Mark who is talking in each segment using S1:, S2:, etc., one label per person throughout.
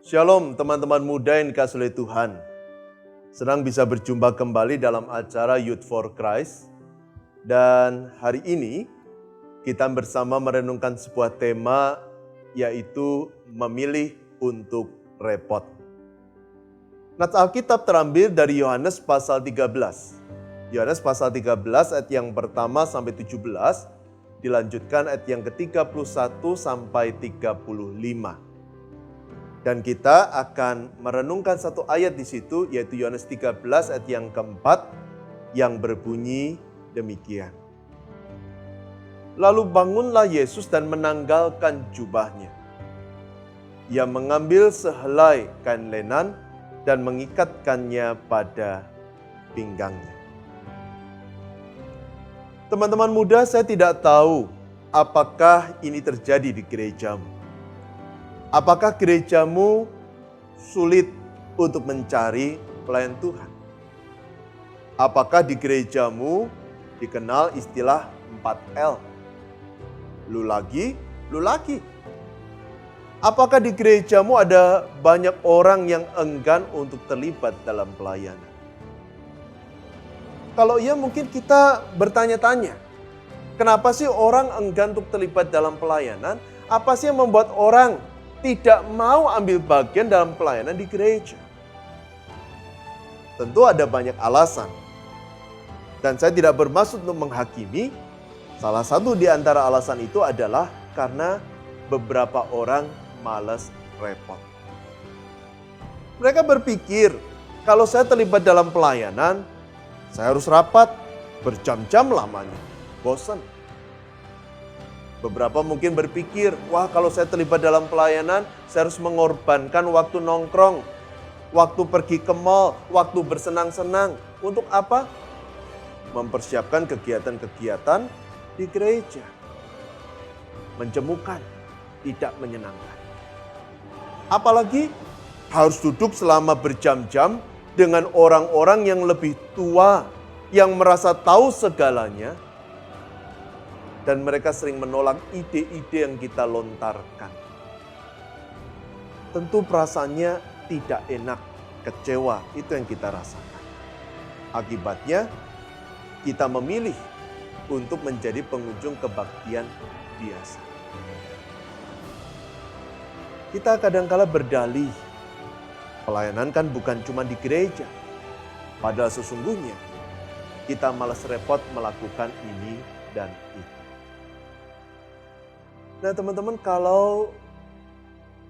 S1: Shalom teman-teman muda yang dikasihi oleh Tuhan. Senang bisa berjumpa kembali dalam acara Youth for Christ. Dan hari ini kita bersama merenungkan sebuah tema, yaitu memilih untuk repot. Nats Alkitab terambil dari Yohanes pasal 13. Yohanes pasal 13 ayat yang pertama sampai 17, dilanjutkan ayat yang ke-31 sampai 35. Dan kita akan merenungkan satu ayat di situ, yaitu Yohanes 13 ayat yang keempat, yang berbunyi demikian. Lalu bangunlah Yesus dan menanggalkan jubahnya. Ia mengambil sehelai kain lenan dan mengikatkannya pada pinggangnya. Teman-teman muda, saya tidak tahu apakah ini terjadi di gerejamu. Apakah gerejamu sulit untuk mencari pelayan Tuhan? Apakah di gerejamu dikenal istilah 4L? Lu lagi, lu lagi. Apakah di gerejamu ada banyak orang yang enggan untuk terlibat dalam pelayanan? Kalau iya, mungkin kita bertanya-tanya, kenapa sih orang enggan untuk terlibat dalam pelayanan? Apa sih yang membuat orang tidak mau ambil bagian dalam pelayanan di gereja? Tentu ada banyak alasan. Dan saya tidak bermaksud untuk menghakimi. Salah satu di antara alasan itu adalah karena beberapa orang malas repot. Mereka berpikir, kalau saya terlibat dalam pelayanan, saya harus rapat berjam-jam lamanya. Bosan. Beberapa mungkin berpikir, wah kalau saya terlibat dalam pelayanan, saya harus mengorbankan waktu nongkrong, waktu pergi ke mall, waktu bersenang-senang. Untuk apa? Mempersiapkan kegiatan-kegiatan di gereja. Menjemukan, tidak menyenangkan. Apalagi harus duduk selama berjam-jam dengan orang-orang yang lebih tua, yang merasa tahu segalanya. Dan mereka sering menolak ide-ide yang kita lontarkan. Tentu perasaannya tidak enak, kecewa, itu yang kita rasakan. Akibatnya, kita memilih untuk menjadi pengunjung kebaktian biasa. Kita kadang-kala berdalih, pelayanan kan bukan cuma di gereja. Padahal sesungguhnya, kita malas repot melakukan ini dan itu. Nah teman-teman, kalau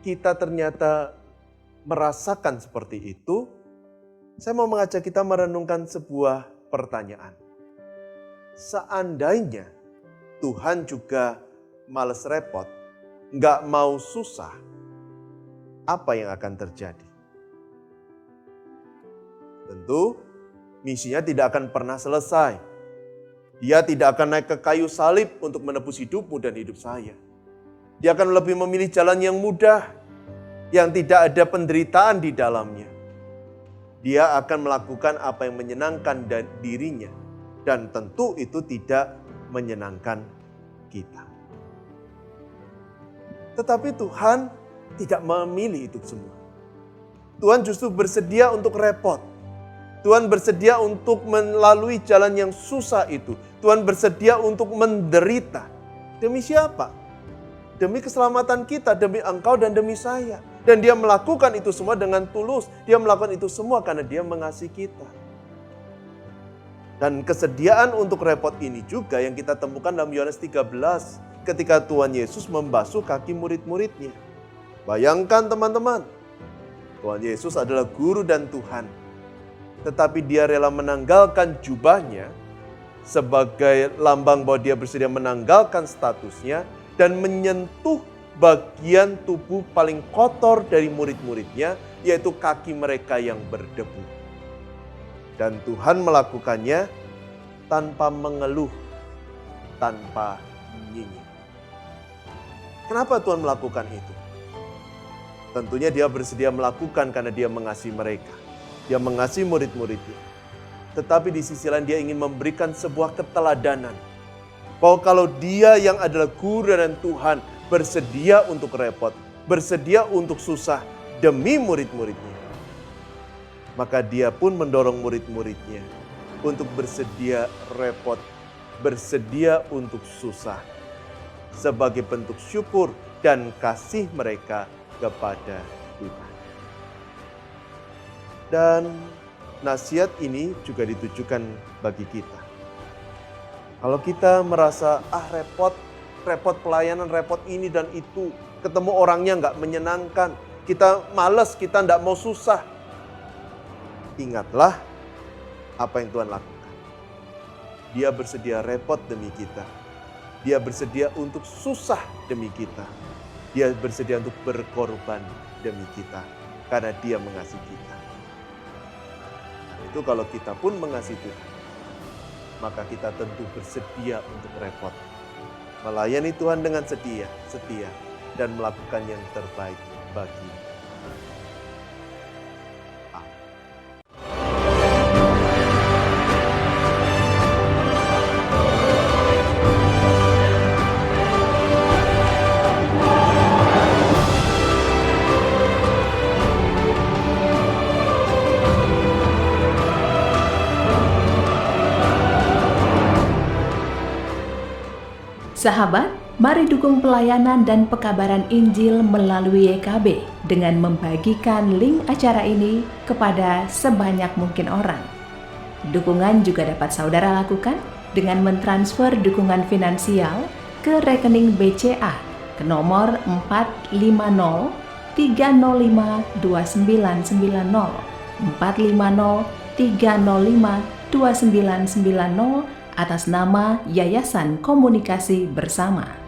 S1: kita ternyata merasakan seperti itu, saya mau mengajak kita merenungkan sebuah pertanyaan. Seandainya Tuhan juga malas repot, nggak mau susah, apa yang akan terjadi? Tentu misinya tidak akan pernah selesai. Dia tidak akan naik ke kayu salib untuk menebus hidupmu dan hidup saya. Dia akan lebih memilih jalan yang mudah, yang tidak ada penderitaan di dalamnya. Dia akan melakukan apa yang menyenangkan dirinya, dan tentu itu tidak menyenangkan kita. Tetapi Tuhan tidak memilih itu semua. Tuhan justru bersedia untuk repot. Tuhan bersedia untuk melalui jalan yang susah itu. Tuhan bersedia untuk menderita. Demi siapa? Demi keselamatan kita, demi engkau dan demi saya. Dan dia melakukan itu semua dengan tulus. Dia melakukan itu semua karena dia mengasihi kita. Dan kesediaan untuk repot ini juga yang kita temukan dalam Yohanes 13. Ketika Tuhan Yesus membasuh kaki murid-muridnya. Bayangkan teman-teman. Tuhan Yesus adalah guru dan Tuhan. Tetapi dia rela menanggalkan jubahnya sebagai lambang bahwa dia bersedia menanggalkan statusnya. Dan menyentuh bagian tubuh paling kotor dari murid-muridnya, yaitu kaki mereka yang berdebu. Dan Tuhan melakukannya tanpa mengeluh, tanpa nyinyir. Kenapa Tuhan melakukan itu? Tentunya dia bersedia melakukan karena dia mengasihi mereka. Dia mengasihi murid-muridnya. Tetapi di sisi lain dia ingin memberikan sebuah keteladanan. Bahwa kalau dia yang adalah guru dan Tuhan bersedia untuk repot, bersedia untuk susah, demi murid-muridnya. Maka dia pun mendorong murid-muridnya untuk bersedia repot, bersedia untuk susah, sebagai bentuk syukur dan kasih mereka kepada Tuhan. Dan nasihat ini juga ditujukan bagi kita. Kalau kita merasa, repot pelayanan, repot ini dan itu, ketemu orangnya nggak menyenangkan, kita malas, kita nggak mau susah. Ingatlah apa yang Tuhan lakukan. Dia bersedia repot demi kita. Dia bersedia untuk susah demi kita. Dia bersedia untuk berkorban demi kita. Karena dia mengasihi kita. Nah, itu kalau kita pun mengasihi Tuhan, maka kita tentu bersedia untuk repot. Melayani Tuhan dengan setia, dan melakukan yang terbaik bagi
S2: Sahabat, mari dukung pelayanan dan pekabaran Injil melalui YKB dengan membagikan link acara ini kepada sebanyak mungkin orang. Dukungan juga dapat saudara lakukan dengan mentransfer dukungan finansial ke rekening BCA ke nomor 450 305 2990 450 305 2990 atas nama Yayasan Komunikasi Bersama.